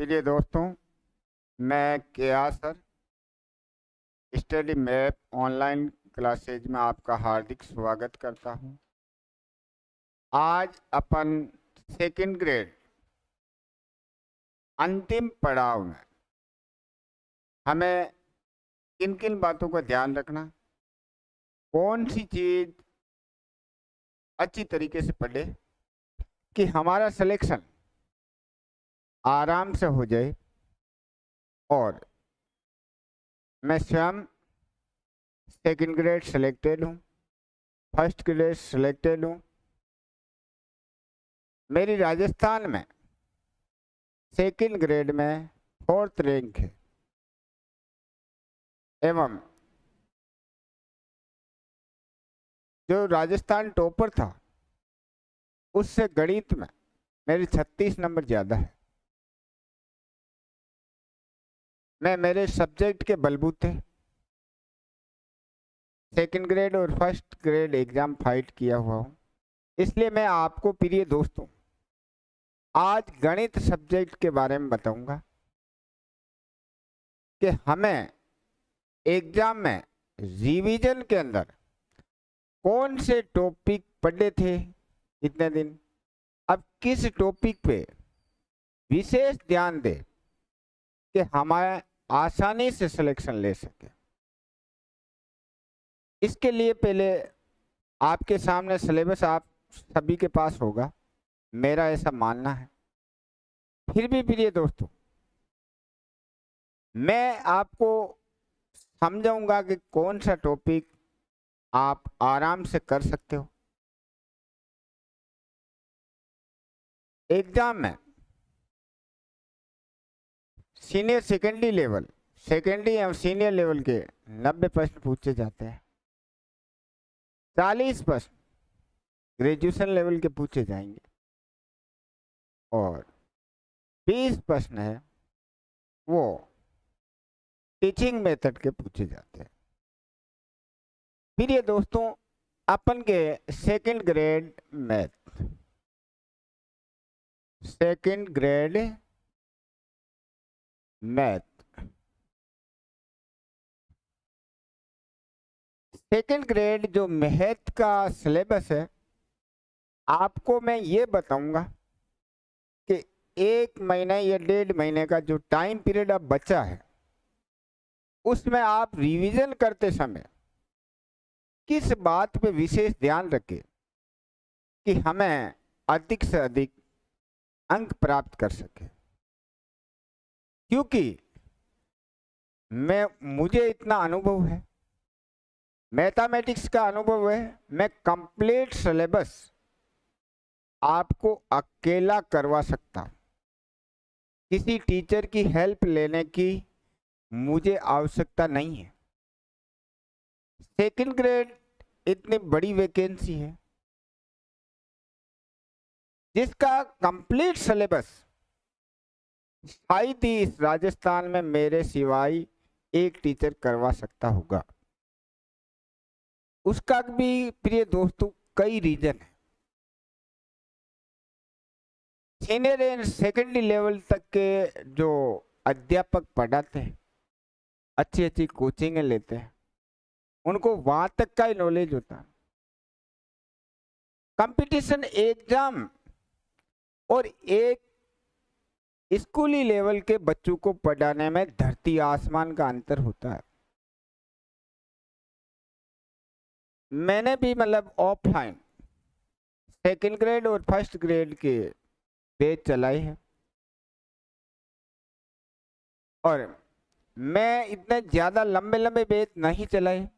प्रिय दोस्तों, मैं Keya sir study map online classes में आपका हार्दिक स्वागत करता हूं। आज अपन सेकंड ग्रेड अंतिम पड़ाव में हमें किन किन बातों का ध्यान रखना, कौन सी चीज अच्छी तरीके से पढ़े कि हमारा सिलेक्शन आराम से हो जाए और मैं स्वयं सेकंड ग्रेड सिलेक्टेड हूँ, फर्स्ट ग्रेड सिलेक्टेड हूँ। मेरी राजस्थान में सेकंड ग्रेड में 4th रैंक है एवं जो राजस्थान टॉपर था उससे गणित में मेरे 36 नंबर ज़्यादा है। मैं मेरे सब्जेक्ट के बलबूते सेकंड ग्रेड और फर्स्ट ग्रेड एग्जाम फाइट किया हुआ हूँ। इसलिए मैं आपको प्रिय दोस्तों आज गणित सब्जेक्ट के बारे में बताऊंगा कि हमें एग्जाम में रिवीजन के अंदर कौन से टॉपिक पढ़े थे इतने दिन, अब किस टॉपिक पे विशेष ध्यान दे कि हमारे आसानी से सिलेक्शन ले सके। इसके लिए पहले आपके सामने सिलेबस आप सभी के पास होगा, मेरा ऐसा मानना है। फिर भी प्रिय दोस्तों मैं आपको समझाऊंगा कि कौन सा टॉपिक आप आराम से कर सकते हो। एग्जाम में सीनियर सेकेंडरी लेवल, सेकेंडरी एवं सीनियर लेवल के 90 प्रश्न पूछे जाते हैं, 40 प्रश्न ग्रेजुएशन लेवल के पूछे जाएंगे और 20 प्रश्न है वो टीचिंग मेथड के पूछे जाते हैं। प्रिय दोस्तों अपन के second grade math, second grade math, second grade जो मैथ का सिलेबस है आपको मैं ये बताऊंगा कि 1 महीने या 1.5 महीने का जो टाइम पीरियड अब बचा है उसमें आप रिवीजन करते समय किस बात पे विशेष ध्यान रखें कि हमें अधिक से अधिक अंक प्राप्त कर सके। क्योंकि मुझे इतना अनुभव है, मैथमेटिक्स का अनुभव है, मैं कंप्लीट सिलेबस आपको अकेला करवा सकता हूं, किसी टीचर की हेल्प लेने की मुझे आवश्यकता नहीं है। सेकंड ग्रेड इतनी बड़ी वैकेंसी है जिसका कंप्लीट सिलेबस शायद ही इस राजस्थान में मेरे सिवाय एक टीचर करवा सकता होगा। उसका भी प्रिय दोस्तों कई रीजन है। सीनियर एंड सेकेंडरी लेवल तक के जो अध्यापक पढ़ाते हैं, अच्छी अच्छी कोचिंग लेते हैं, उनको वहां तक का ही नॉलेज होता है। कंपटीशन एग्जाम और एक स्कूली लेवल के बच्चों को पढ़ाने में धरती आसमान का अंतर होता है। मैंने भी मतलब ऑफलाइन सेकंड ग्रेड और फर्स्ट ग्रेड के बैच चलाए हैं और मैं इतने ज्यादा लंबे लंबे बैच नहीं चलाए।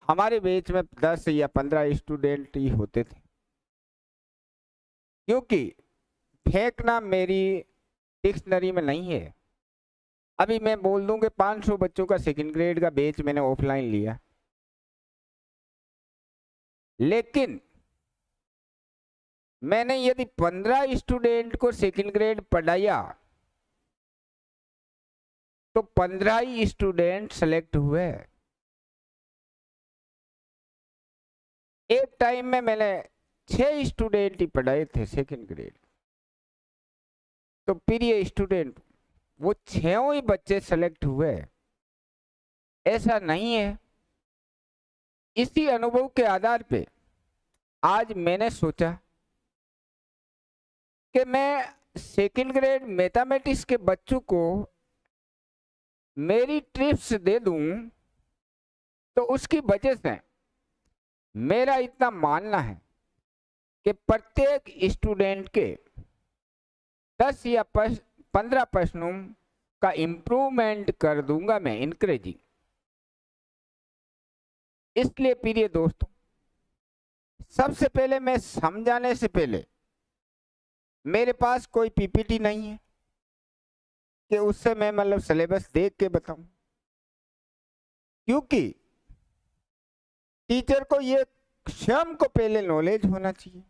हमारे बैच में 10 या 15 स्टूडेंट ही होते थे, क्योंकि फेंकना मेरी डिक्शनरी में नहीं है। अभी मैं बोल दूं कि 500 बच्चों का सेकंड ग्रेड का बैच मैंने ऑफलाइन लिया, लेकिन मैंने यदि 15 स्टूडेंट को सेकंड ग्रेड पढ़ाया तो 15 ही स्टूडेंट सेलेक्ट हुए। एक टाइम में मैंने 6 स्टूडेंट ही पढ़ाए थे सेकंड ग्रेड। तो प्रिय स्टूडेंट, वो 6 ही बच्चे सेलेक्ट हुए, ऐसा नहीं है। इसी अनुभव के आधार पे आज मैंने सोचा कि मैं सेकंड ग्रेड मैथमेटिक्स के बच्चों को मेरी ट्रिप्स दे दूं। तो उसकी वजह से मेरा इतना मानना है कि प्रत्येक स्टूडेंट के 10 या 15 प्रश्नों का इम्प्रूवमेंट कर दूंगा मैं इंक्रीजिंग। इसलिए प्रिय दोस्तों, सबसे पहले मैं समझाने से पहले मेरे पास कोई पीपीटी नहीं है कि उससे मैं मतलब सिलेबस देख के बताऊं, क्योंकि टीचर को ये स्वयं को पहले नॉलेज होना चाहिए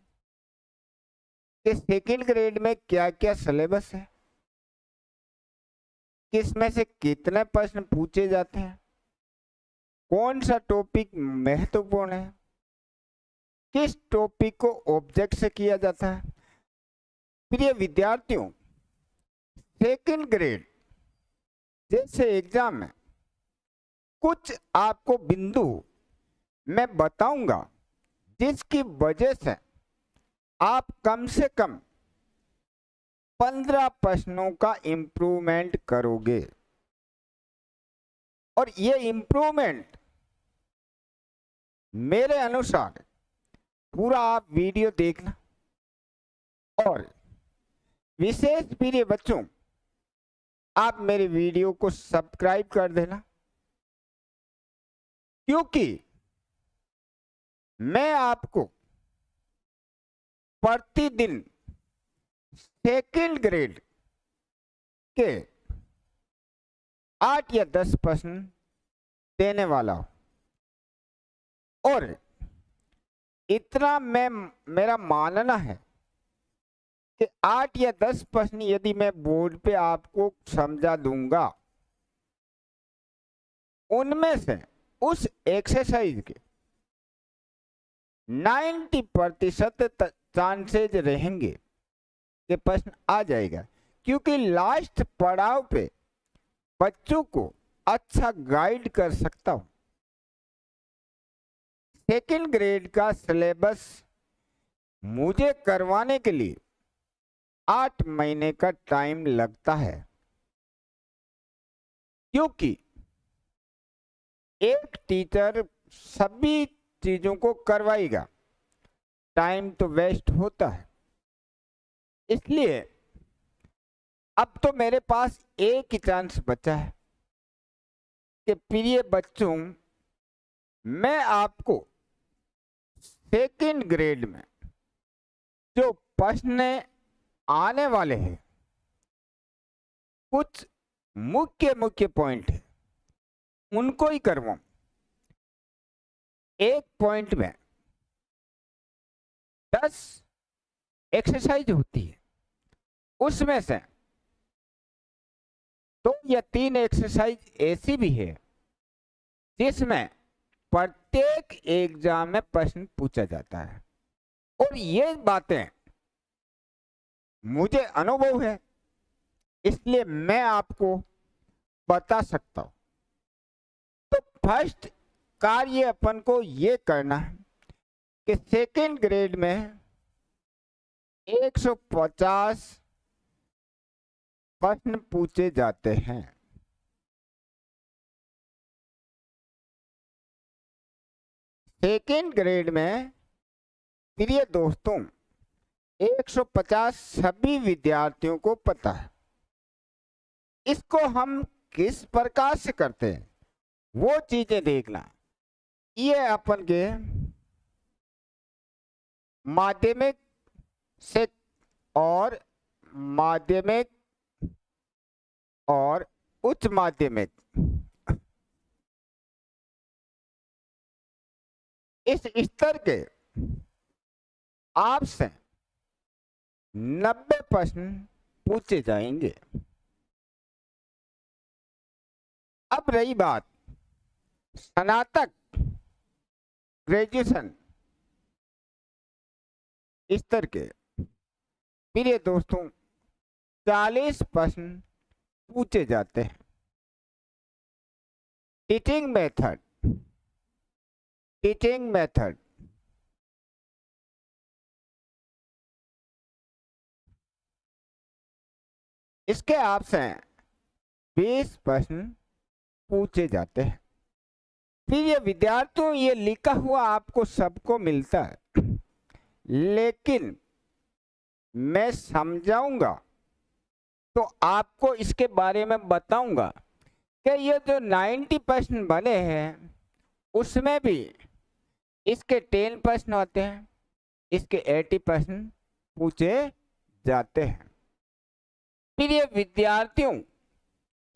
कि सेकंड ग्रेड में क्या क्या सिलेबस है, किसमें से कितने प्रश्न पूछे जाते हैं, कौन सा टॉपिक महत्वपूर्ण है, किस टॉपिक को ऑब्जेक्ट से किया जाता है। प्रिय विद्यार्थियों, सेकंड ग्रेड जैसे एग्जाम में कुछ आपको बिंदु मैं बताऊंगा जिसकी वजह से आप कम से कम 15 प्रश्नों का इंप्रूवमेंट करोगे। और ये इंप्रूवमेंट मेरे अनुसार पूरा आप वीडियो देखना, और विशेष प्रिय बच्चों, आप मेरे वीडियो को सब्सक्राइब कर देना, क्योंकि मैं आपको प्रतिदिन सेकंड ग्रेड के 8 या 10 प्रश्न देने वाला हूं। और इतना मेरा मानना है कि 8 या 10 प्रश्न यदि मैं बोर्ड पे आपको समझा दूंगा, उनमें से उस एक्सरसाइज के 90% चांसेज रहेंगे कि प्रश्न आ जाएगा, क्योंकि लास्ट पड़ाव पे बच्चों को अच्छा गाइड कर सकता हूं। सेकंड ग्रेड का सिलेबस मुझे करवाने के लिए 8 महीने का टाइम लगता है, क्योंकि एक टीचर सभी चीजों को करवाएगा, टाइम तो वेस्ट होता है। इसलिए अब तो मेरे पास एक ही चांस बचा है कि प्रिय बच्चों, मैं आपको सेकंड ग्रेड में जो प्रश्न आने वाले हैं, कुछ मुख्य पॉइंट है, उनको ही करवाऊं। एक पॉइंट में 10 एक्सरसाइज होती है, उसमें से 2 या 3 एक्सरसाइज ऐसी भी है जिसमें प्रत्येक एग्जाम में प्रश्न पूछा जाता है। और ये बातें मुझे अनुभव है, इसलिए मैं आपको बता सकता हूं। तो फर्स्ट कार्य अपन को ये करना है कि सेकंड ग्रेड में 150 प्रश्न पूछे जाते हैं। सेकेंड ग्रेड में प्रिय दोस्तों 150 सभी विद्यार्थियों को पता है। इसको हम किस प्रकार से करते हैं वो चीजें देखना। ये अपन के माध्यमिक से और माध्यमिक और उच्च माध्यमिक इस स्तर के आपसे 90 प्रश्न पूछे जाएंगे। अब रही बात स्नातक ग्रेजुएशन स्तर के, प्रिय दोस्तों 40 प्रश्न पूछे जाते हैं। टीचिंग मेथड, टीचिंग मेथड इसके ऑप्शन 20 प्रश्न पूछे जाते हैं। फिर ये विद्यार्थियों, ये लिखा हुआ आपको सबको मिलता है, लेकिन मैं समझाऊंगा तो आपको इसके बारे में बताऊंगा कि ये जो 90 प्रश्न बने हैं उसमें भी इसके 10 प्रश्न होते हैं, इसके 80 प्रश्न पूछे जाते हैं। फिर ये विद्यार्थियों,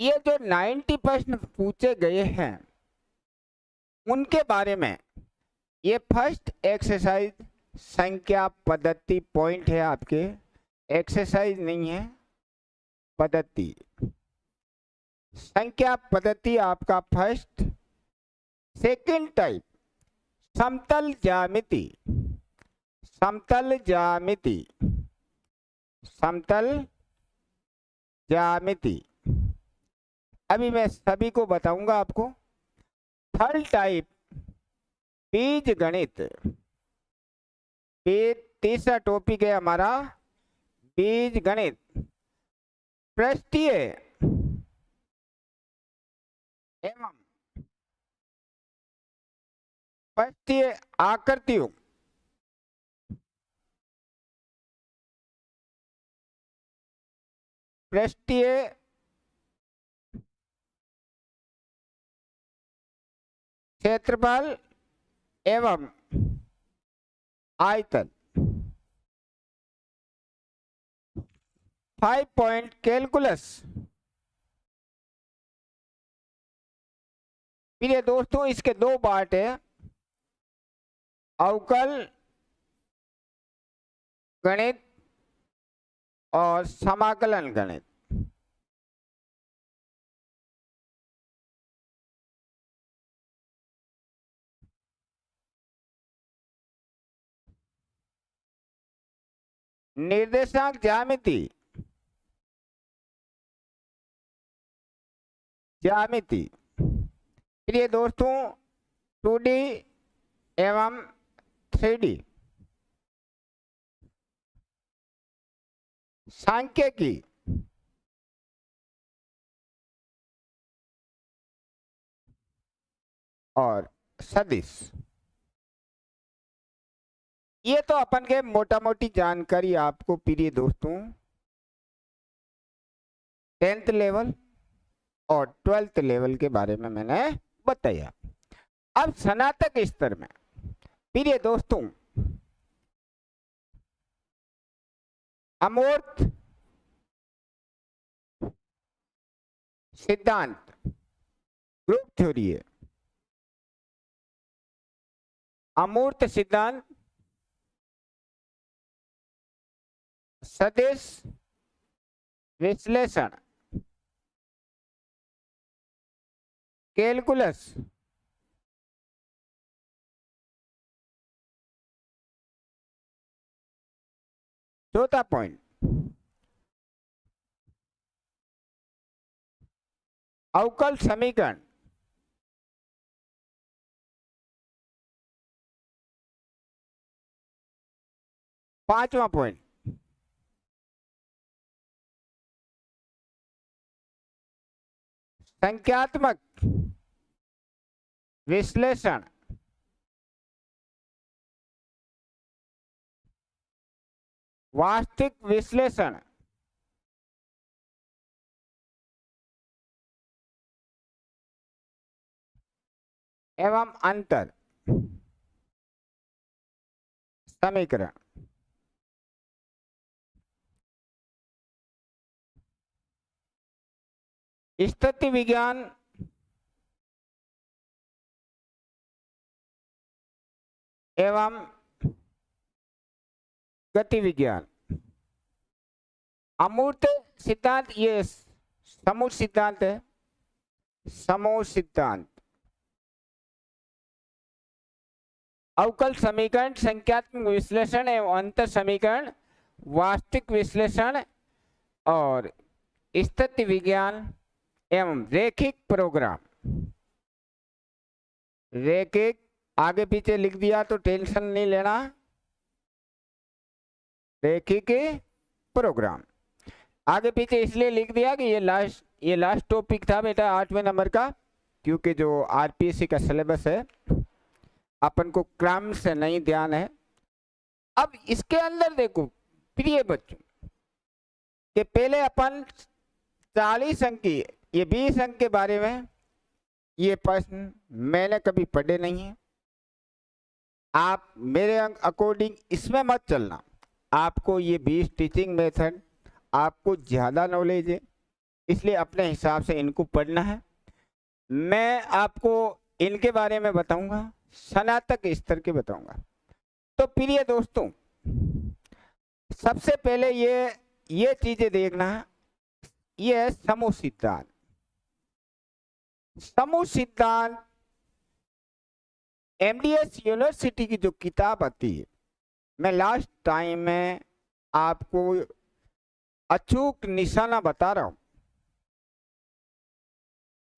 ये जो 90 प्रश्न पूछे गए हैं उनके बारे में ये फर्स्ट एक्सरसाइज संख्या पद्धति पॉइंट है आपके, एक्सरसाइज नहीं है, पद्धति। संख्या पद्धति आपका फर्स्ट। सेकंड टाइप समतल ज्यामिति, समतल ज्यामिति, समतल ज्यामिति। अभी मैं सभी को बताऊंगा आपको। थर्ड टाइप बीज गणित, तीसरा टॉपिक है हमारा बीज गणित। पृष्ठीय एवं पृष्ठीय आकृतियों, पृष्ठीय क्षेत्रफल एवं आयतन। 5 पॉइंट कैलकुलस। फिर ये दोस्तों इसके दो पार्ट है, अवकल गणित और समाकलन गणित। निर्देशांक ज्यामिति, ज्यामिति। फिर ये दोस्तों 2D एवं 3D। सांख्यिकी, और सदिश। ये तो अपन के मोटा मोटी जानकारी आपको प्रिय दोस्तों 10th लेवल और 12th लेवल के बारे में मैंने बताया। अब स्नातक स्तर में प्रिय दोस्तों अमूर्त सिद्धांत ग्रुप थ्योरी है। अमूर्त सिद्धांत, सदिश विश्लेषण, कैलकुलस, चौथा पॉइंट अवकल समीकरण, पांचवा पॉइंट संख्यात्मक विश्लेषण, वास्तविक विश्लेषण, एवं अंतर समीकरण। स्थिति विज्ञान एवं गति विज्ञान। अमूर्त सिद्धांत ये समूह सिद्धांत है, समूह सिद्धांत। अवकल समीकरण, संख्यात्मक विश्लेषण एवं अंतर समीकरण, वास्तविक विश्लेषण और स्थिति विज्ञान एवं रैखिक प्रोग्राम। रैखिक आगे पीछे लिख दिया तो टेंशन नहीं लेना, रैखिक प्रोग्राम आगे पीछे इसलिए लिख दिया कि ये लास्ट टॉपिक था बेटा 8वें नंबर का, क्योंकि जो आरपीएससी का सिलेबस है अपन को क्रम से नहीं ध्यान है। अब इसके अंदर देखो प्रिय बच्चों कि पहले अपन 40 अंक की, ये 20 अंक के बारे में ये प्रश्न मैंने कभी पढ़े नहीं है। आप मेरे अकॉर्डिंग इसमें मत चलना, आपको ये 20 टीचिंग मेथड आपको ज़्यादा नॉलेज है, इसलिए अपने हिसाब से इनको पढ़ना है। मैं आपको इनके बारे में बताऊंगा, स्नातक स्तर के बताऊंगा। तो प्रिय दोस्तों सबसे पहले ये चीजें देखना है, ये है समूह सिद्धांत। समूह सिद्धांत एमडीएस यूनिवर्सिटी की जो किताब आती है, मैं लास्ट टाइम में आपको अचूक निशाना बता रहा हूं।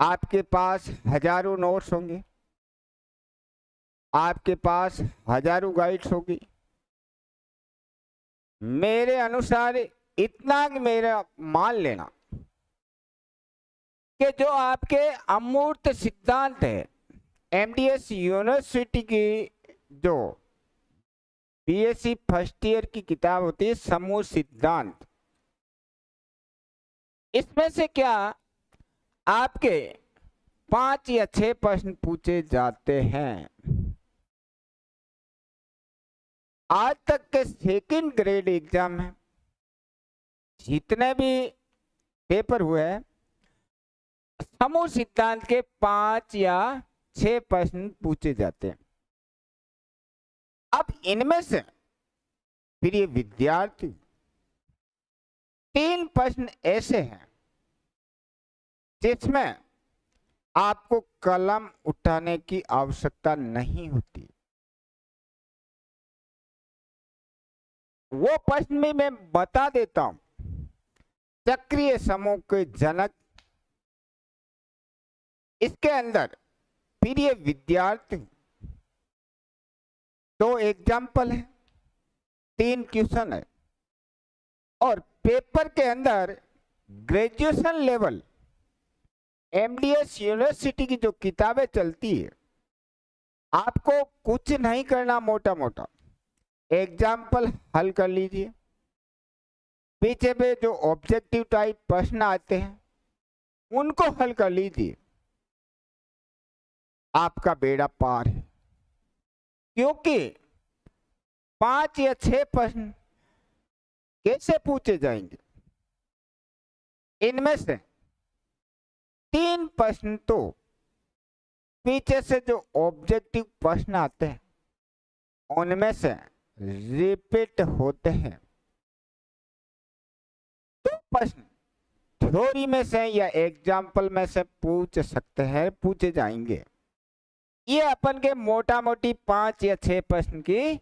आपके पास हजारों नोट्स होंगे, आपके पास हजारों गाइड्स होगी। मेरे अनुसार इतना मेरा मान लेना कि जो आपके अमूर्त सिद्धांत है, एमडीएस यूनिवर्सिटी की जो बीएससी फर्स्ट ईयर की किताब होती है समूह सिद्धांत, इसमें से क्या आपके 5 या 6 प्रश्न पूछे जाते हैं। आज तक के सेकंड ग्रेड एग्जाम में जितने भी पेपर हुए हैं, समूह सिद्धांत के 5 या 6 प्रश्न पूछे जाते हैं। अब इनमें से फिर ये विद्यार्थी 3 प्रश्न ऐसे हैं जिसमें आपको कलम उठाने की आवश्यकता नहीं होती। वो प्रश्न भी मैं बता देता हूं। चक्रीय समूह के जनक, इसके अंदर फिर ये विद्यार्थी 2 एग्जाम्पल है, 3 क्वेश्चन है, और पेपर के अंदर ग्रेजुएशन लेवल एमडीएस यूनिवर्सिटी की जो किताबें चलती है, आपको कुछ नहीं करना, मोटा मोटा एग्जाम्पल हल कर लीजिए। पीछे पे जो ऑब्जेक्टिव टाइप प्रश्न आते हैं उनको हल कर लीजिए, आपका बेड़ा पार है। क्योंकि 5 या 6 प्रश्न कैसे पूछे जाएंगे, इनमें से 3 प्रश्न तो पीछे से जो ऑब्जेक्टिव प्रश्न आते हैं उनमें से रिपीट होते हैं। 2 प्रश्न थ्योरी में से या एग्जाम्पल में से पूछ सकते हैं, पूछे जाएंगे। ये अपन के मोटा मोटी 5 या 6 प्रश्न की।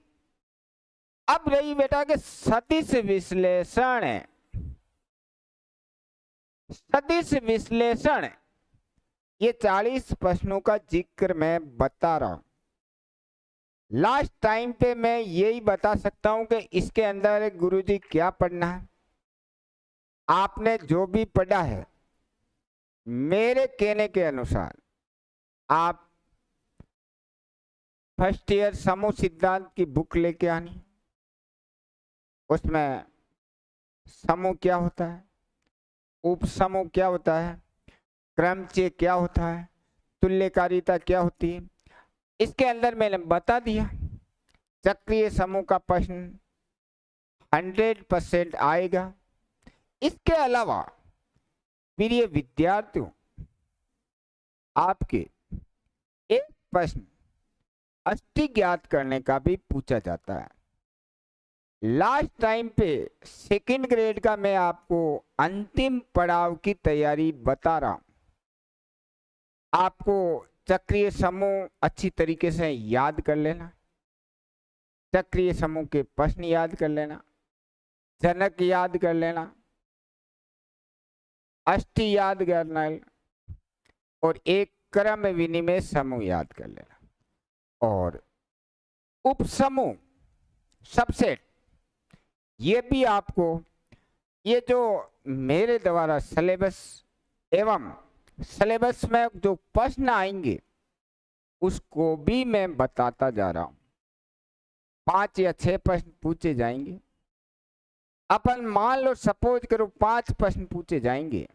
अब रही बेटा के सदिश विश्लेषण है। सदिश विश्लेषण ये 40 प्रश्नों का जिक्र मैं बता रहा हूं। लास्ट टाइम पे मैं यही बता सकता हूं कि इसके अंदर गुरुजी क्या पढ़ना है। आपने जो भी पढ़ा है मेरे कहने के अनुसार आप फर्स्ट ईयर समूह सिद्धांत की बुक लेके आनी, उसमें समूह क्या होता है, उपसमूह क्या होता है, क्रमचय क्या होता है, तुल्यकारिता क्या होती है, इसके अंदर मैंने बता दिया। चक्रीय समूह का प्रश्न 100% आएगा। इसके अलावा प्रिय विद्यार्थियों आपके एक प्रश्न अष्टी ज्ञात करने का भी पूछा जाता है। लास्ट टाइम पे सेकंड ग्रेड का मैं आपको अंतिम पड़ाव की तैयारी बता रहा हूं। आपको चक्रीय समूह अच्छी तरीके से याद कर लेना, चक्रीय समूह के प्रश्न याद कर लेना, जनक याद कर लेना, अष्टी याद करना है और एक क्रम विनिमय समूह याद कर लेना और उपसमूह सबसेट ये भी आपको ये जो मेरे द्वारा सिलेबस एवं सिलेबस में जो प्रश्न आएंगे उसको भी मैं बताता जा रहा हूं। 5 या 6 प्रश्न पूछे जाएंगे। अपन मान लो सपोज करो 5 प्रश्न पूछे जाएंगे,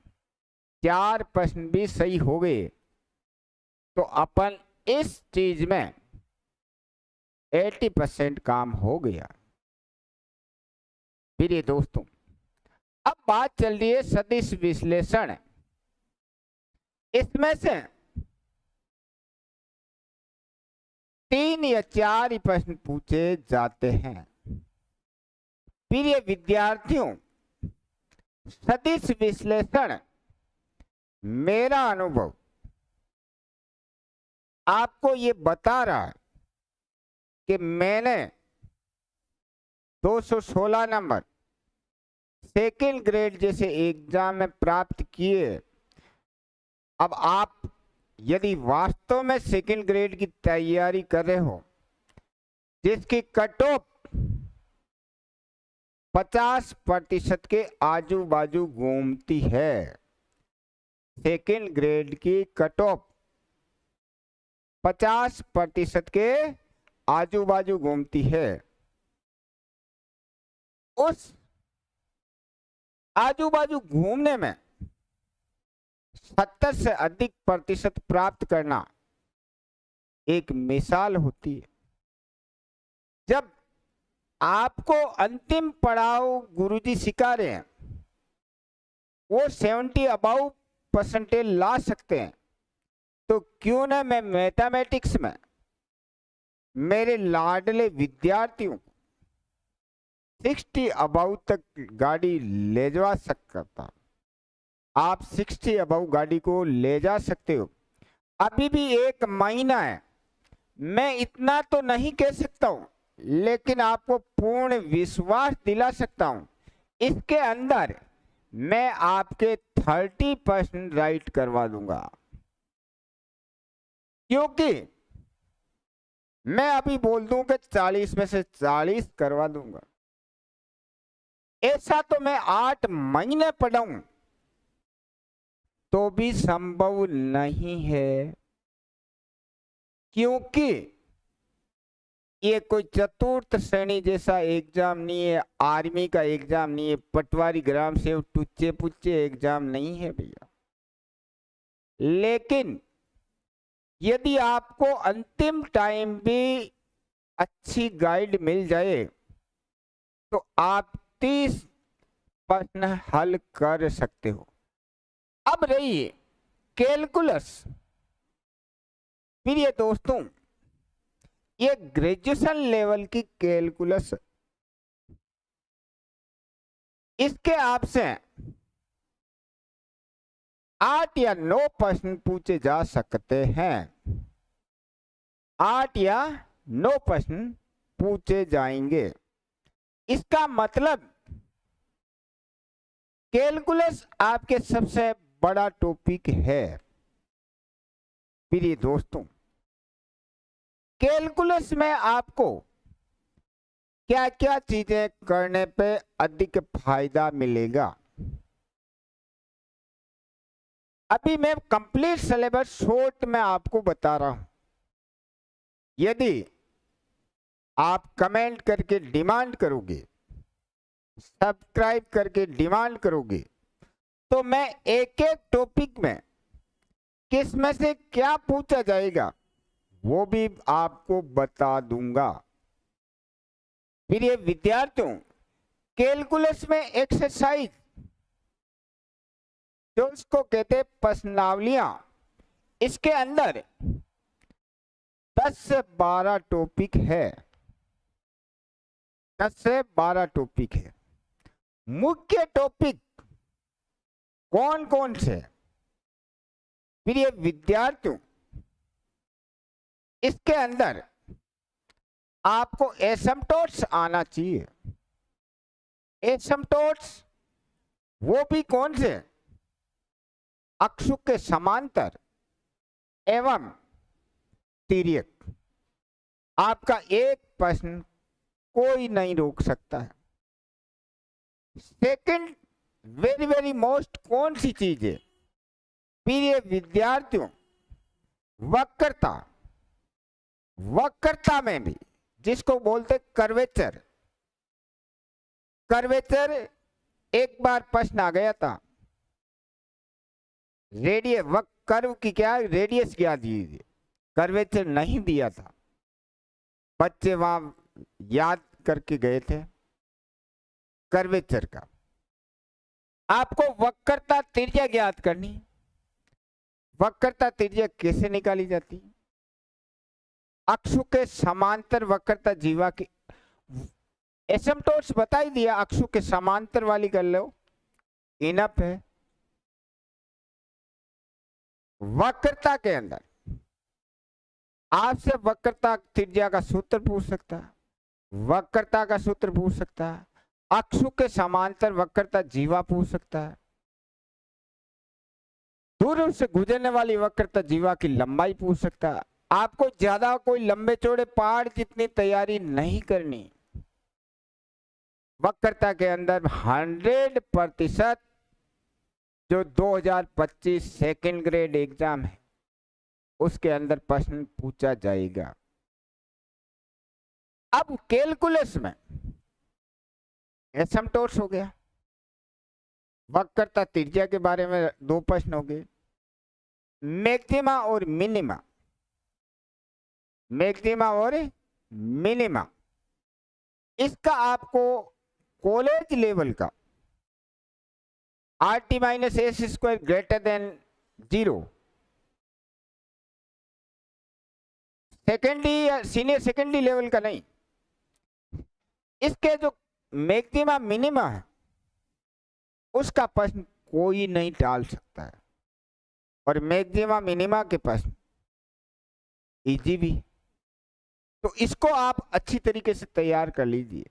4 प्रश्न भी सही हो गए तो अपन इस चीज में 80% काम हो गया। प्रिय दोस्तों, अब बात चल रही है सदिश विश्लेषण। इसमें से 3 या 4 ही प्रश्न पूछे जाते हैं। प्रिय विद्यार्थियों, सदिश विश्लेषण मेरा अनुभव आपको ये बता रहा है कि मैंने 216 नंबर सेकेंड ग्रेड जैसे एग्जाम में प्राप्त किए। अब आप यदि वास्तव में सेकेंड ग्रेड की तैयारी कर रहे हो जिसकी कट ऑफ 50% के आजू बाजू घूमती है, सेकेंड ग्रेड की कट ऑफ 50% के आजू बाजू घूमती है, उस आजू बाजू घूमने में 70 से अधिक प्रतिशत प्राप्त करना एक मिसाल होती है। जब आपको अंतिम पड़ाव गुरुजी सिखा रहे हैं वो 70 अबाउ परसेंटेज ला सकते हैं, तो क्यों ना मैं मैथमेटिक्स में मेरे लाडले विद्यार्थियों को 60 अबाउ तक गाड़ी ले जा सकता। आप 60 अबाउ गाड़ी को ले जा सकते हो। अभी भी 1 महीना है, मैं इतना तो नहीं कह सकता हूं, लेकिन आपको पूर्ण विश्वास दिला सकता हूं इसके अंदर मैं आपके 30% राइट करवा दूंगा। क्योंकि मैं अभी बोल दूं कि 40 में से 40 करवा दूंगा, ऐसा तो मैं 8 महीने पढ़ाऊं तो भी संभव नहीं है। क्योंकि ये कोई चतुर्थ श्रेणी जैसा एग्जाम नहीं है, आर्मी का एग्जाम नहीं है, पटवारी ग्राम से टुच्चे पुच्चे एग्जाम नहीं है भैया। लेकिन यदि आपको अंतिम टाइम भी अच्छी गाइड मिल जाए तो आप 30 प्रश्न हल कर सकते हो। अब रही कैलकुलस। प्रिय दोस्तों, ये ग्रेजुएशन लेवल की कैलकुलस, इसके आपसे 8 या 9 प्रश्न पूछे जा सकते हैं। 8 या 9 प्रश्न पूछे जाएंगे। इसका मतलब कैलकुलस आपके सबसे बड़ा टॉपिक है। प्रिय दोस्तों, कैलकुलस में आपको क्या क्या चीजें करने पे अधिक फायदा मिलेगा, अभी मैं कंप्लीट सिलेबस शॉर्ट में आपको बता रहा हूं। यदि आप कमेंट करके डिमांड करोगे, सब्सक्राइब करके डिमांड करोगे, तो मैं एक एक टॉपिक में किस में से क्या पूछा जाएगा वो भी आपको बता दूंगा। प्रिय विद्यार्थियों, कैलकुलस में एक्सरसाइज जो उसको कहते हैं प्रश्नावलियां, इसके अंदर 10 से 12 टॉपिक है। 10 से 12 टॉपिक है। मुख्य टॉपिक कौन कौन से? प्रिय विद्यार्थियों, इसके अंदर आपको एसिम्पटोट्स आना चाहिए। एसिम्पटोट्स वो भी कौन से? अक्षु के समांतर एवं तिर्यक। आपका एक प्रश्न कोई नहीं रोक सकता है। सेकंड वेरी वेरी मोस्ट कौन सी चीज है प्रिय विद्यार्थियों, वक्रता। वक्रता में भी जिसको बोलते कर्वेचर, कर्वेचर एक बार प्रश्न आ गया था, रेडियस कर्व की क्या रेडियस क्या दीजिए, कर्वेचर नहीं दिया था। बच्चे वहां याद करके गए थे कर्वेचर का। आपको वक्रता त्रिज्या ज्ञात करनी। वक्रता त्रिज्या कैसे निकाली जाती है? अक्षु के समांतर वक्रता जीवा की एसिम्पटोट्स बता ही दिया, अक्षु के समांतर वाली कर लो, इनफ है। वक्रता के अंदर आपसे वक्रता त्रिज्या का सूत्र पूछ सकता है, वक्रता का सूत्र पूछ सकता है, अक्षु के समांतर वक्रता जीवा पूछ सकता है, दूर से गुजरने वाली वक्रता जीवा की लंबाई पूछ सकता है। आपको ज्यादा कोई लंबे चौड़े पहाड़ जितनी तैयारी नहीं करनी। वक्रता के अंदर 100% जो 2025 सेकेंड ग्रेड एग्जाम है उसके अंदर प्रश्न पूछा जाएगा। अब कैलकुलस में एसिम्पटोट्स हो गया, वक्रता त्रिज्या के बारे में 2 प्रश्न हो गए, मैक्सिमा और मिनिमा। मैक्सिमा और मिनिमा इसका आपको कॉलेज लेवल का RT - S² greater than 0 secondary या सीनियर सेकेंडरी लेवल का नहीं, इसके जो मैक्सिमा मिनिमा है उसका प्रश्न कोई नहीं टाल सकता है, और मैक्सिमा मिनिमा के प्रश्न इजी भी। तो इसको आप अच्छी तरीके से तैयार कर लीजिए।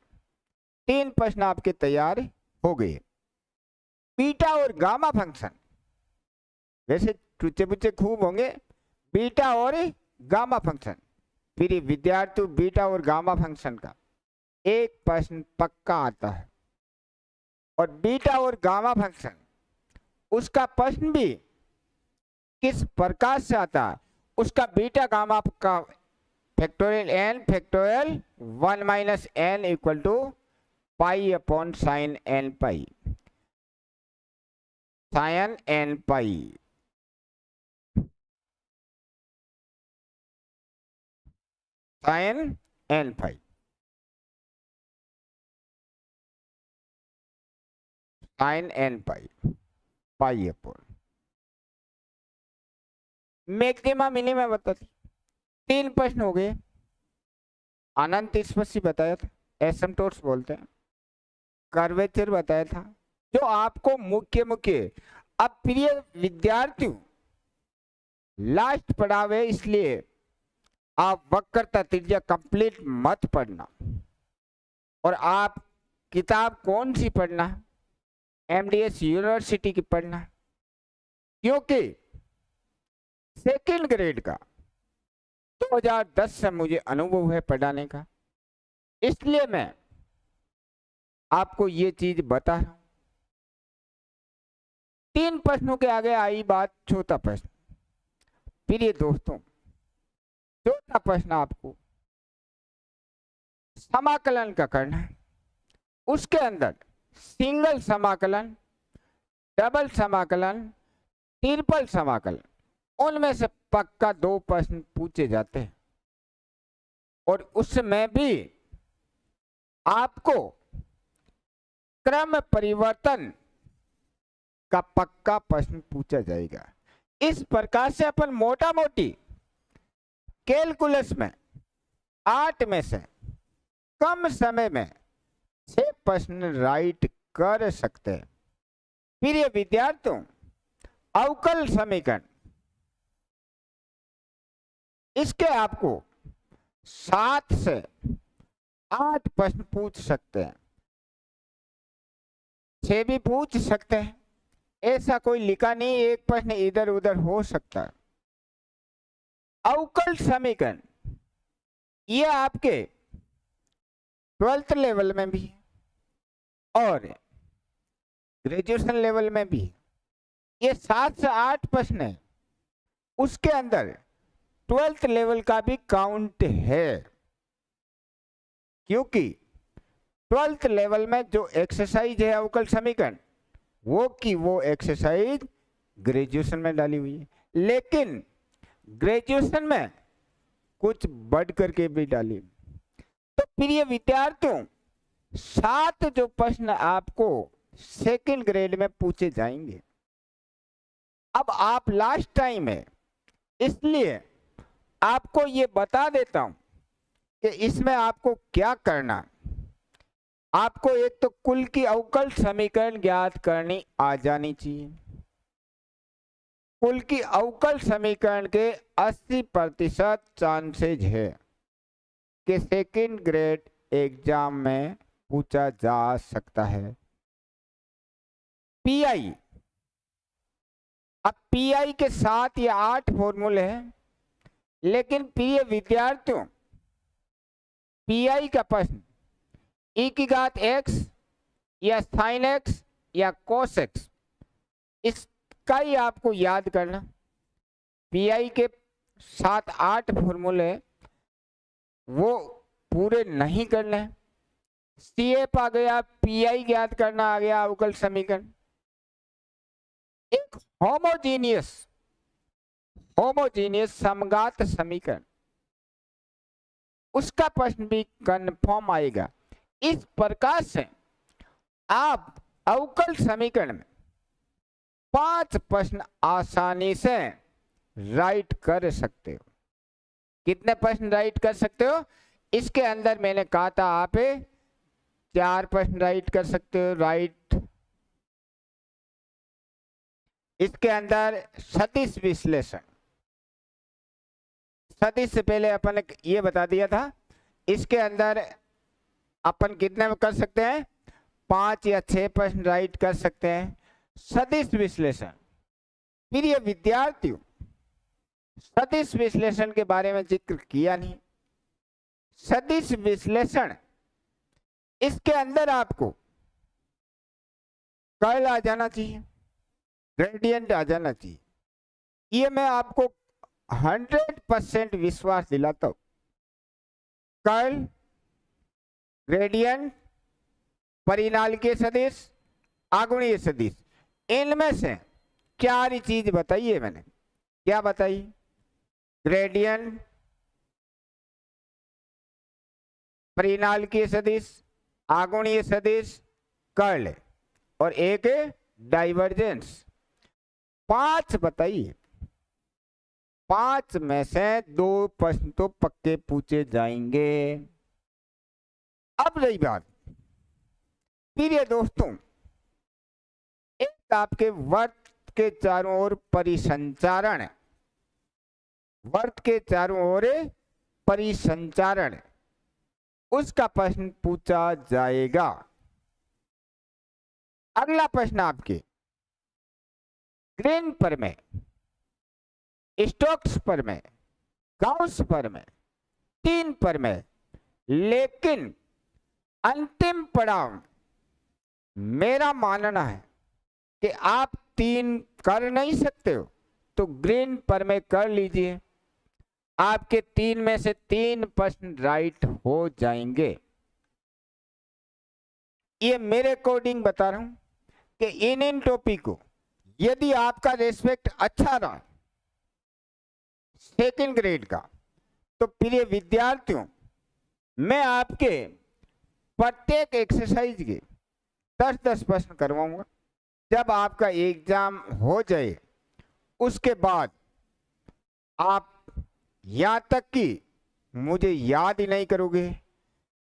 3 प्रश्न आपके तैयार हो गए। बीटा और गामा फंक्शन, वैसे टूचे बुच्चे खूब होंगे, बीटा और गामा फंक्शन। फिर विद्यार्थी बीटा और गामा फंक्शन का एक प्रश्न पक्का आता है, और बीटा और गामा फंक्शन उसका प्रश्न भी किस प्रकार से आता है, उसका बीटा गामा का factorial n factorial 1 - n equal to pi upon sine n pi, sine n pi, sine n pi, sine n pi, pi upon maxima minima बताती। 3 प्रश्न हो गए। अनंत स्पर्शी बताया था, एसिम्पटोट्स बोलते हैं, कर्वेचर बताया था। जो आपको मुख्य अब प्रिय विद्यार्थियों लास्ट पढ़ावे, इसलिए आप वक्रता त्रिज्या कंप्लीट मत पढ़ना, और आप किताब कौन सी पढ़ना, MDS यूनिवर्सिटी की पढ़ना, क्योंकि सेकेंड ग्रेड का 2010 से मुझे अनुभव है पढ़ाने का, इसलिए मैं आपको ये चीज बता रहा हूं। 3 प्रश्नों के आगे आई बात चौथा प्रश्न। प्रिय दोस्तों, चौथा प्रश्न आपको समाकलन का करना है। उसके अंदर सिंगल समाकलन, डबल समाकलन, ट्रिपल समाकलन, उनमें से पक्का 2 प्रश्न पूछे जाते हैं, और उसमें भी आपको क्रम परिवर्तन का पक्का प्रश्न पूछा जाएगा। इस प्रकार से अपन मोटा मोटी कैलकुलस में 8 में से कम समय में 6 प्रश्न राइट कर सकते हैं। प्रिय विद्यार्थियों, अवकल समीकरण इसके आपको 7 से 8 प्रश्न पूछ सकते हैं, 6 भी पूछ सकते हैं, ऐसा कोई लिखा नहीं, एक प्रश्न इधर उधर हो सकता है। अवकल समीकरण ये आपके 12th लेवल में भी है और ग्रेजुएशन लेवल में भी है। ये 7 से 8 प्रश्न है, उसके अंदर 12th लेवल का भी काउंट है, क्योंकि 12th लेवल में जो एक्सरसाइज है अवकल समीकरण वो की वो एक्सरसाइज ग्रेजुएशन में डाली हुई है, लेकिन ग्रेजुएशन में कुछ बढ़ करके भी डाली। तो प्रिय विद्यार्थियों, 7 जो प्रश्न आपको सेकंड ग्रेड में पूछे जाएंगे। अब आप लास्ट टाइम है इसलिए आपको ये बता देता हूं कि इसमें आपको क्या करना। आपको एक तो कुल की अवकल समीकरण ज्ञात करनी आ जानी चाहिए। कुल की अवकल समीकरण के 80% चांसेज है कि सेकंड ग्रेड एग्जाम में पूछा जा सकता है। पीआई, अब पीआई के 7 या 8 फॉर्मूले हैं, लेकिन प्रिय विद्यार्थियों पीआई का प्रश्न e की घात x या साइन x या cos x, इसका ही आपको याद करना। पीआई के 7-8 फॉर्मूले वो पूरे नहीं करने हैं। CF आ गया, पीआई ज्ञात करना आ गया, अवकल समीकरण। एक होमोजीनियस समघात समीकरण, उसका प्रश्न भी कंफर्म आएगा। इस प्रकार से आप अवकल समीकरण में 5 प्रश्न आसानी से राइट कर सकते हो। कितने प्रश्न राइट कर सकते हो? इसके अंदर मैंने कहा था आप 4 प्रश्न राइट कर सकते हो। राइट, इसके अंदर सदिश विश्लेषण, सदिश से पहले अपन ने ये बता दिया था। इसके अंदर अपन कितने में कर सकते हैं? 5 या 6 प्रश्न राइट कर सकते हैं। सदिश विश्लेषण, प्रिय विद्यार्थियों सदिश विश्लेषण के बारे में जिक्र किया नहीं। सदिश विश्लेषण, इसके अंदर आपको कर्ल आ जाना चाहिए, ग्रेडियंट आ जाना चाहिए। ये मैं आपको 100% विश्वास दिलाता हूं। कर्ल, ग्रेडियंट, परिनालिकीय सदिश, आगुणीय सदिश, इनमें से 4 ही चीज बताइए मैंने। क्या बताई? ग्रेडियंट, परिनालिकीय सदिश, आगुणीय सदिश, कर्ल और एक डाइवर्जेंस। 5 बताइए। 5 में से 2 प्रश्न तो पक्के पूछे जाएंगे। अब रही बात, प्रिय दोस्तों, एक आपके वर्त के चारों ओर परिसंचारण, वर्त के चारों ओर परिसंचारण, उसका प्रश्न पूछा जाएगा। अगला प्रश्न आपके ग्रीन पर में, स्टोक्स पर में, गाउस पर में, 3 पर में, लेकिन अंतिम पड़ाव मेरा मानना है कि आप 3 कर नहीं सकते हो तो ग्रीन पर में कर लीजिए। आपके 3 में से 3 प्रश्न राइट हो जाएंगे। ये मेरे अकॉर्डिंग बता रहा हूं कि इन टॉपिक को यदि आपका रेस्पेक्ट अच्छा रहा सेकंड ग्रेड का, तो प्रिय विद्यार्थियों मैं आपके प्रत्येक एक्सरसाइज के 10-10 प्रश्न करवाऊंगा। जब आपका एग्जाम हो जाए उसके बाद आप यहां तक कि मुझे याद ही नहीं करोगे,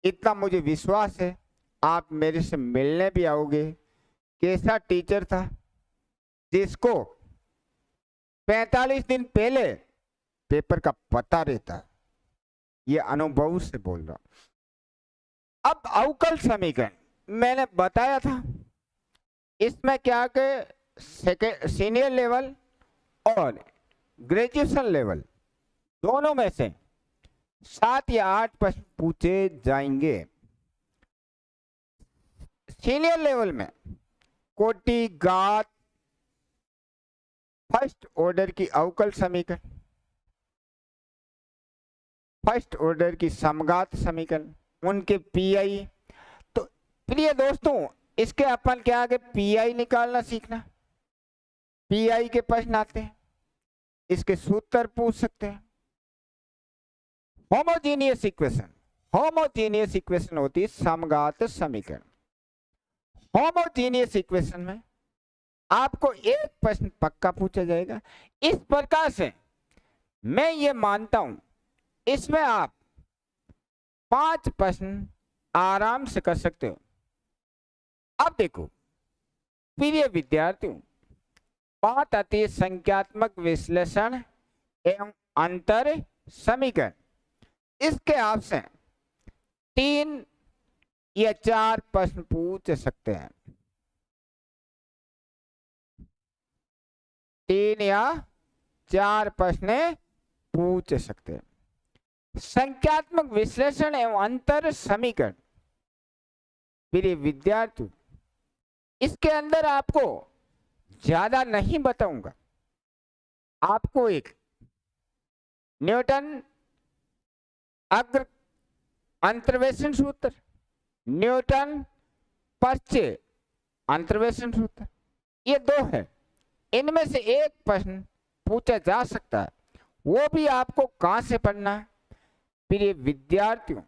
इतना मुझे विश्वास है। आप मेरे से मिलने भी आओगे। कैसा टीचर था जिसको 45 दिन पहले पेपर का पता रहता, ये अनुभव से बोल रहा। अब अवकल समीकरण मैंने बताया था, इसमें क्या कि सेकेंड सीनियर लेवल और ग्रेजुएशन लेवल दोनों में से 7 या 8 प्रश्न पूछे जाएंगे। सीनियर लेवल में कोटि, घात, फर्स्ट ऑर्डर की अवकल समीकरण, फर्स्ट ऑर्डर की समघात समीकरण, उनके पीआई। तो प्रिय दोस्तों, इसके अपन क्या आगे पीआई निकालना सीखना। पीआई के प्रश्न आते हैं, इसके सूत्र पूछ सकते हैं। होमोजीनियस इक्वेशन, होमोजीनियस इक्वेशन होती है समघात समीकरण। होमोजीनियस इक्वेशन में आपको एक प्रश्न पक्का पूछा जाएगा। इस प्रकार से मैं ये मानता हूं इसमें आप 5 प्रश्न आराम से कर सकते हो। अब देखो प्रिय विद्यार्थियों, बात आती है संख्यात्मक विश्लेषण एवं अंतर समीकरण। इसके आपसे 3 या 4 प्रश्न पूछ सकते हैं। 3 या 4 प्रश्न पूछ सकते हैं। संख्यात्मक विश्लेषण एवं अंतर समीकरण प्रिय विद्यार्थी, इसके अंदर आपको ज्यादा नहीं बताऊंगा। आपको एक न्यूटन अग्र अंतर्वेशन सूत्र, न्यूटन परिचय अंतर्वेशन सूत्र, ये 2 है। इनमें से एक प्रश्न पूछा जा सकता है। वो भी आपको कहां से पढ़ना है प्रिय विद्यार्थियों?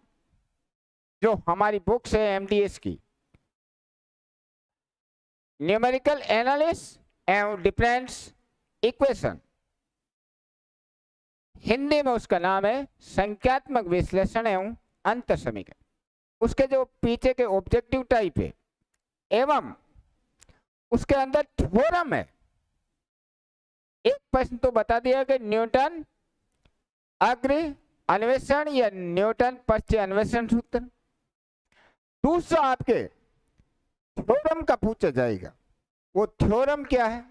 जो हमारी बुक्स है एमडीएस की, numerical analysis and difference equation, Hindi में उसका नाम है संख्यात्मक विश्लेषण एवं अंतर समीकरण। उसके जो पीछे के ऑब्जेक्टिव टाइप है एवं उसके अंदर थ्योरम है। एक प्रश्न तो बता दिया कि न्यूटन अग्र अन्वेषण या न्यूटन परिचय अन्वेषण सूत्र। दूसरा आपके थ्योरम का पूछा जाएगा। वो थ्योरम क्या है?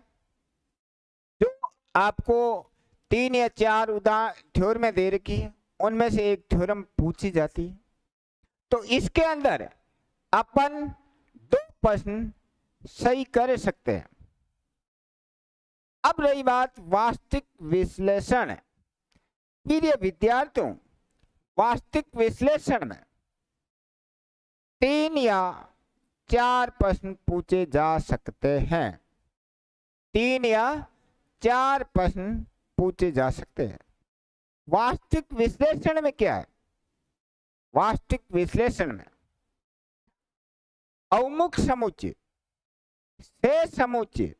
जो आपको 3 या 4 उदाहरण थ्योरम दे रखी है, उनमें से एक थ्योरम पूछी जाती है। तो इसके अंदर अपन 2 प्रश्न सही कर सकते हैं। अब रही बात वास्तविक विश्लेषण। प्रिय विद्यार्थियों, वास्तविक विश्लेषण में 3 या 4 प्रश्न पूछे जा सकते हैं। 3 या 4 प्रश्न पूछे जा सकते हैं। वास्तविक विश्लेषण में क्या है? वास्तविक विश्लेषण में अवमुख समुच्चय, शेष समुच्चय,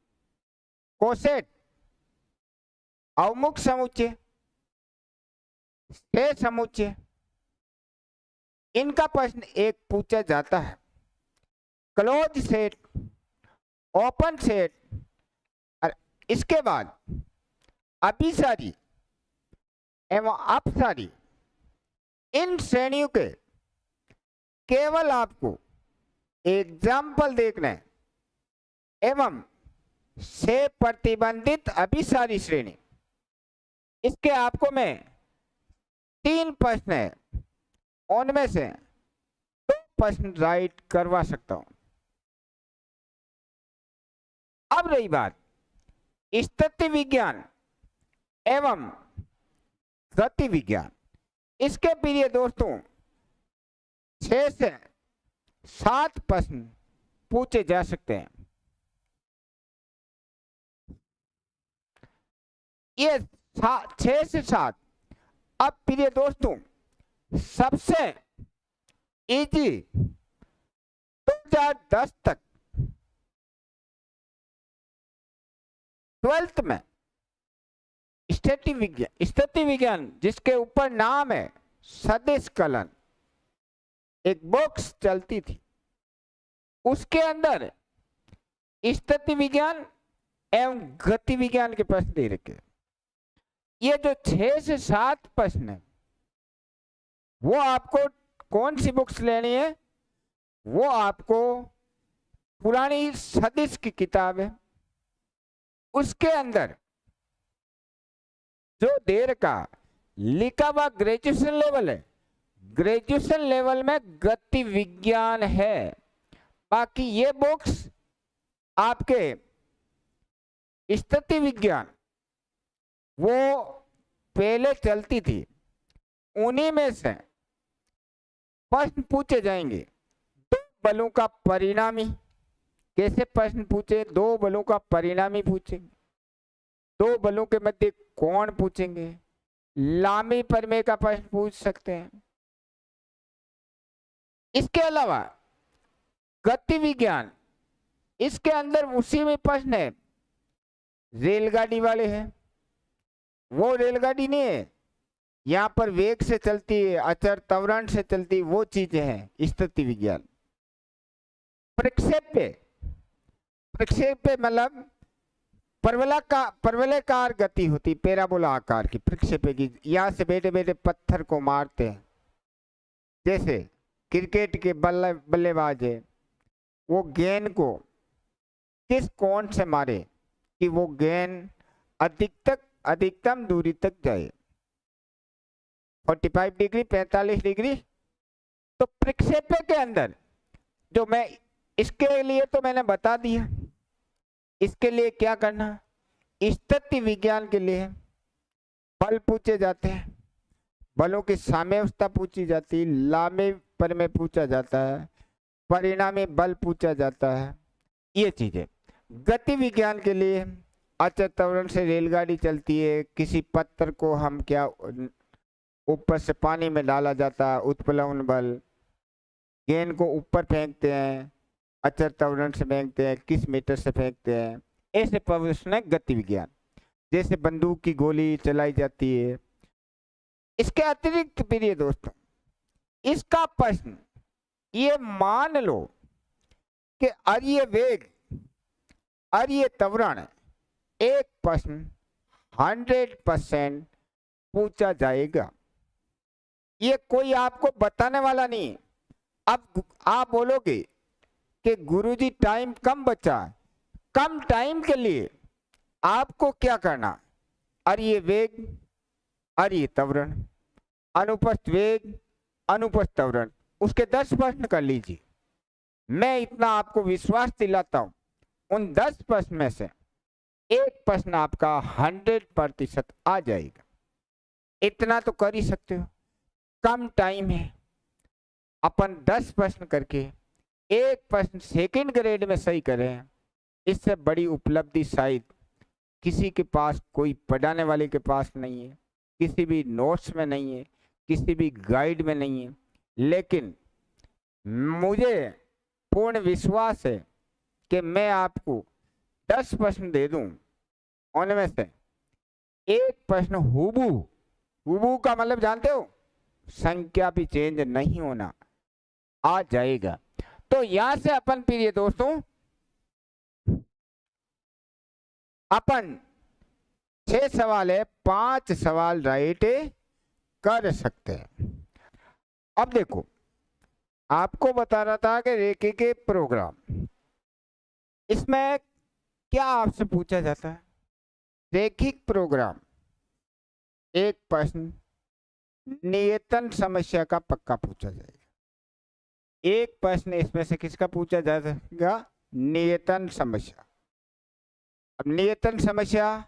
कोसेट, अवमुख समुच्चय, शेष समुच्चय, इनका प्रश्न एक पूछा जाता है। क्लोज सेट, ओपन सेट, और इसके बाद अभिसारी एवं अपसारी, इन श्रेणियों के केवल आपको एग्जाम्पल देखने एवं से प्रतिबंधित अभिसारी श्रेणी, इसके आपको मैं 3 प्रश्न है, उनमें से 2 प्रश्न राइट करवा सकता हूं। अब रही बात स्थिति विज्ञान एवं गति विज्ञान। इसके प्रिय दोस्तों 6 से 7 प्रश्न पूछे जा सकते हैं। ये 6 से 7। अब प्रिय दोस्तों सबसे इजी 2010 तक 12th में स्थिति विज्ञान जिसके ऊपर नाम है सदिश कलन, एक बुक्स चलती थी, उसके अंदर स्थिति विज्ञान एवं गति विज्ञान के प्रश्न दे रखे। ये जो 6 से 7 प्रश्न है वो आपको कौन सी बुक्स लेनी है? वो आपको पुरानी सदिश की किताब है, उसके अंदर जो देर का लिखा हुआ ग्रेजुएशन लेवल है, ग्रेजुएशन लेवल में गति विज्ञान है। बाकी ये बुक्स आपके स्थिति विज्ञान वो पहले चलती थी, उन्हीं में से प्रश्न पूछे जाएंगे। दो बलों का परिणामी, कैसे प्रश्न पूछे? दो बलों का परिणामी पूछेंगे, दो बलों के मध्य कोण पूछेंगे, लामी प्रमेय का प्रश्न पूछ सकते हैं। इसके अलावा गति विज्ञान, इसके अंदर उसी में प्रश्न है, रेलगाड़ी वाले हैं, वो रेलगाड़ी नहीं है, यहाँ पर वेग से चलती है, अचर त्वरण से चलती है, वो चीजें हैं स्थिति विज्ञान। प्रक्षेप्य, प्रक्षेप्य मतलब परवलयाकार गति होती, पैराबोला आकार की प्रक्षेप्य की। यहाँ से बैठे बैठे पत्थर को मारते हैं, जैसे क्रिकेट के बल्लेबाज है, वो गेंद को किस कोण से मारे कि वो गेंद अधिकतम दूरी तक जाए, 45 डिग्री, 45 डिग्री। तो प्रक्षेप्य के अंदर जो मैं इसके लिए तो मैंने बता दिया, इसके लिए क्या करना, स्थिति विज्ञान के लिए बल पूछे जाते हैं, बलों की साम्यावस्था पूछी जाती, लामे प्रमेय पूछा जाता है, परिणामी बल पूछा जाता है, ये चीजें। गति विज्ञान के लिए अचर त्वरण से रेलगाड़ी चलती है, किसी पत्थर को हम क्या ऊपर से पानी में डाला जाता है, उत्प्लवन बल, गेंद को ऊपर फेंकते हैं, अचर त्वरण से फेंकते हैं, किस मीटर से फेंकते हैं, ऐसे प्रश्न है गति विज्ञान। जैसे बंदूक की गोली चलाई जाती है। इसके अतिरिक्त प्रिय दोस्तों, इसका प्रश्न ये मान लो कि अरीय वेग, अरीय त्वरण, एक प्रश्न 100% पूछा जाएगा। ये कोई आपको बताने वाला नहीं। अब आप बोलोगे कि गुरुजी टाइम कम बचा, कम टाइम के लिए आपको क्या करना, अरीय वेग, अरीय त्वरण, अनुप्रस्थ वेग, अनुप्रस्थ त्वरण, उसके 10 प्रश्न कर लीजिए। मैं इतना आपको विश्वास दिलाता हूं, उन 10 प्रश्न में से एक प्रश्न आपका 100% आ जाएगा। इतना तो कर ही सकते हो, कम टाइम है। अपन 10 प्रश्न करके एक प्रश्न सेकंड ग्रेड में सही करें, इससे बड़ी उपलब्धि शायद किसी के पास, कोई पढ़ाने वाले के पास नहीं है, किसी भी नोट्स में नहीं है, किसी भी गाइड में नहीं है। लेकिन मुझे पूर्ण विश्वास है कि मैं आपको 10 प्रश्न दे दूं, उनमें से एक प्रश्न हुबहू का मतलब जानते हो, संख्या भी चेंज नहीं होना, आ जाएगा। तो यहां से अपन प्रिय दोस्तों, अपन 6 सवाल है, 5 सवाल राइट कर सकते हैं। अब देखो, आपको बता रहा था कि रेखी के प्रोग्राम, इसमें क्या आपसे पूछा जाता है, रेखिक प्रोग्राम, एक प्रश्न नियतन समस्या का पक्का पूछा जाएगा। एक प्रश्न इसमें से किसका पूछा जाएगा, नियतन समस्या। अब नियतन समस्या,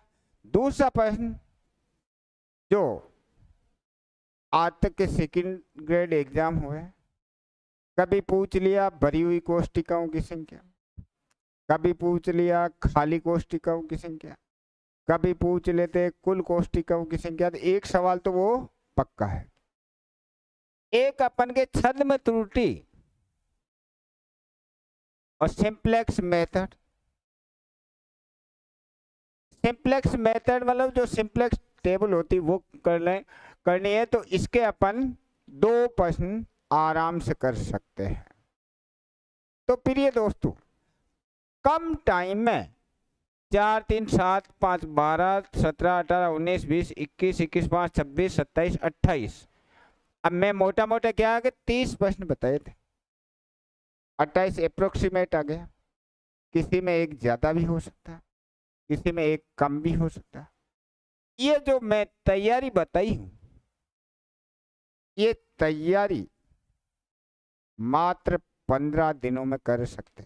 दूसरा प्रश्न जो आज तक के सेकंड ग्रेड एग्जाम हुए, कभी पूछ लिया भरी हुई कोष्टिकाओं की संख्या, कभी पूछ लिया खाली कोष्टिकाओं की संख्या, कभी पूछ लेते कुल कोष्टिकाओं की संख्या। तो एक सवाल तो वो पक्का है। एक अपन के छद्म त्रुटि और सिंप्लेक्स मेथड। सिंप्लेक्स मेथड मतलब जो सिंप्लेक्स टेबल होती वो करनी है, तो इसके अपन 2 प्रश्न आराम से कर सकते हैं। तो प्रिय दोस्तों, कम टाइम में 4, 3, 7, 5, 12, 17, 18, 19, 20, 21, 21, 5, 26, 27, 28। अब मैं मोटा मोटा क्या आ गया, 30 प्रश्न बताए थे, 28 अप्रोक्सीमेट आ गया। किसी में एक ज्यादा भी हो सकता है, किसी में एक कम भी हो सकता है। ये जो मैं तैयारी बताई हूं, ये तैयारी मात्र 15 दिनों में कर सकते।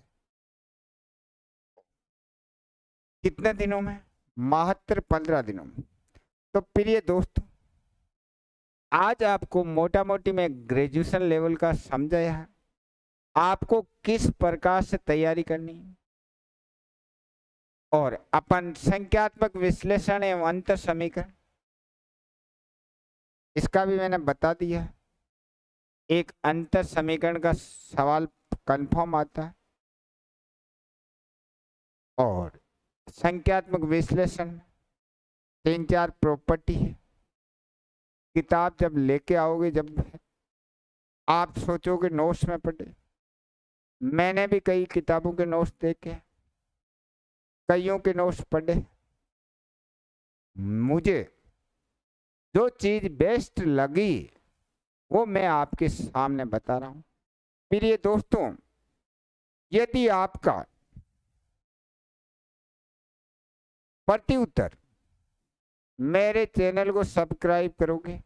कितने दिनों में? मात्र 15 दिनों में। तो प्रिय दोस्तों, आज आपको मोटा मोटी मैं ग्रेजुएशन लेवल का समझाया है, आपको किस प्रकार से तैयारी करनी है, और अपन संख्यात्मक विश्लेषण एवं अंतर समीकरण, इसका भी मैंने बता दिया। एक अंतर समीकरण का सवाल कंफर्म आता है, और संख्यात्मक विश्लेषण 3-4 प्रॉपर्टी है। किताब जब लेके आओगे, जब आप सोचोगे नोट्स में पढ़े, मैंने भी कई किताबों के नोट्स देखे, कईयों के नोट्स पढ़े, मुझे जो चीज बेस्ट लगी वो मैं आपके सामने बता रहा हूं। प्रिय दोस्तों, यदि आपका प्रति उत्तर मेरे चैनल को सब्सक्राइब करोगे,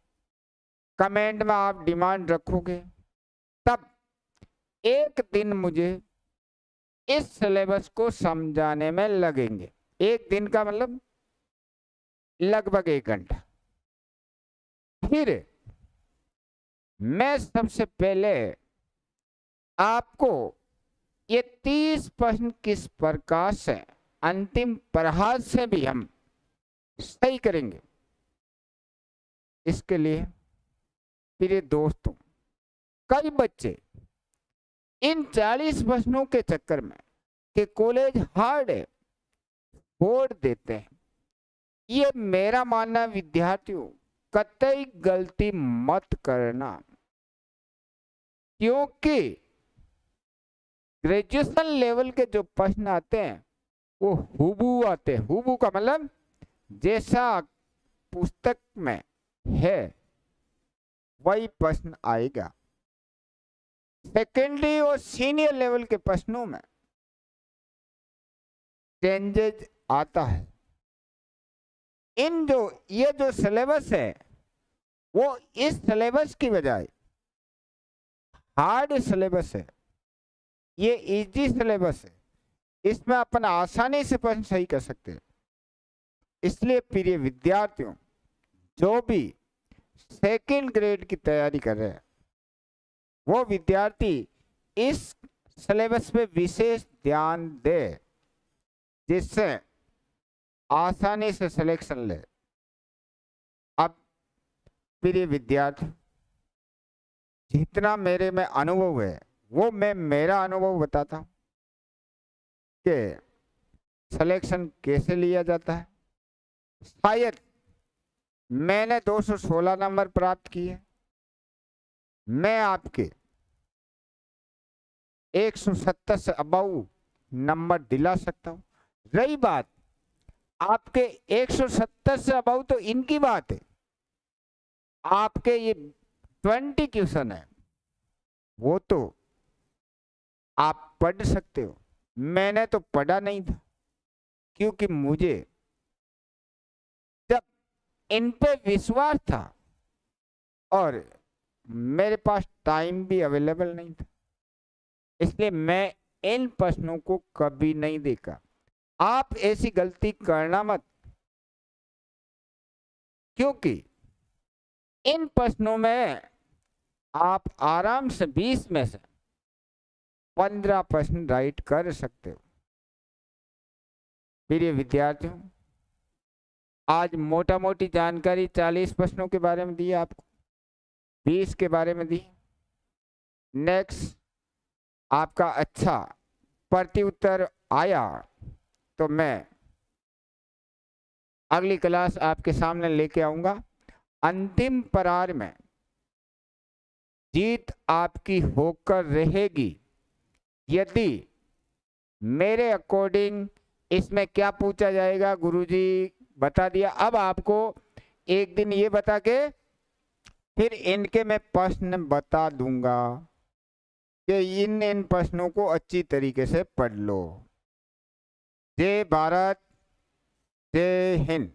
कमेंट में आप डिमांड रखोगे, तब एक दिन मुझे इस सिलेबस को समझाने में लगेंगे। एक दिन का मतलब लगभग 1 घंटा। फिर मैं सबसे पहले आपको ये 30 प्रश्न किस प्रकार से अंतिम प्रहार से भी हम सही करेंगे, इसके लिए प्रिय दोस्तों, कई बच्चे इन 40 प्रश्नों के चक्कर में कि कॉलेज हार्ड है, छोड़ देते हैं। ये मेरा मानना, विद्यार्थियों कतई गलती मत करना, क्योंकि ग्रेजुएशन लेवल के जो प्रश्न आते हैं वो हुबहू आते हैं। हुबहू का मतलब जैसा पुस्तक में है वही प्रश्न आएगा। सेकेंडरी और सीनियर लेवल के प्रश्नों में चेंजेज आता है। ये जो सिलेबस है वो इस सिलेबस की बजाय हार्ड सिलेबस है, ये इजी सिलेबस है, इसमें अपन आसानी से प्रश्न सही कर सकते हैं। इसलिए प्रिय विद्यार्थियों, जो भी सेकंड ग्रेड की तैयारी कर रहे हैं वो विद्यार्थी इस सिलेबस पे विशेष ध्यान दे, जिससे आसानी से सिलेक्शन ले। अब प्रिय विद्यार्थी, जितना मेरे में अनुभव है वो मैं मेरा अनुभव बताता हूं कि सिलेक्शन कैसे लिया जाता है। शायद मैंने 216 नंबर प्राप्त किए, मैं आपके 170 से अबव नंबर दिला सकता हूं। रही बात आपके 170 से अबव, तो इनकी बात है, आपके ये 20 क्वेश्चन है वो तो आप पढ़ सकते हो, मैंने तो पढ़ा नहीं था, क्योंकि मुझे जब इन पे विश्वास था और मेरे पास टाइम भी अवेलेबल नहीं था, इसलिए मैं इन प्रश्नों को कभी नहीं देखा। आप ऐसी गलती करना मत, क्योंकि इन प्रश्नों में आप आराम से 20 में से 15 प्रश्न राइट कर सकते हो। प्रिय विद्यार्थियों, आज मोटा मोटी जानकारी 40 प्रश्नों के बारे में दी, आपको 20 के बारे में दी। नेक्स्ट आपका अच्छा प्रति उत्तर आया तो मैं अगली क्लास आपके सामने लेके आऊंगा। अंतिम प्रहार में जीत आपकी होकर रहेगी यदि मेरे अकॉर्डिंग इसमें क्या पूछा जाएगा गुरुजी बता दिया। अब आपको एक दिन ये बता के फिर इनके मैं प्रश्न बता दूंगा कि इन प्रश्नों को अच्छी तरीके से पढ़ लो। जय भारत, जय हिंद।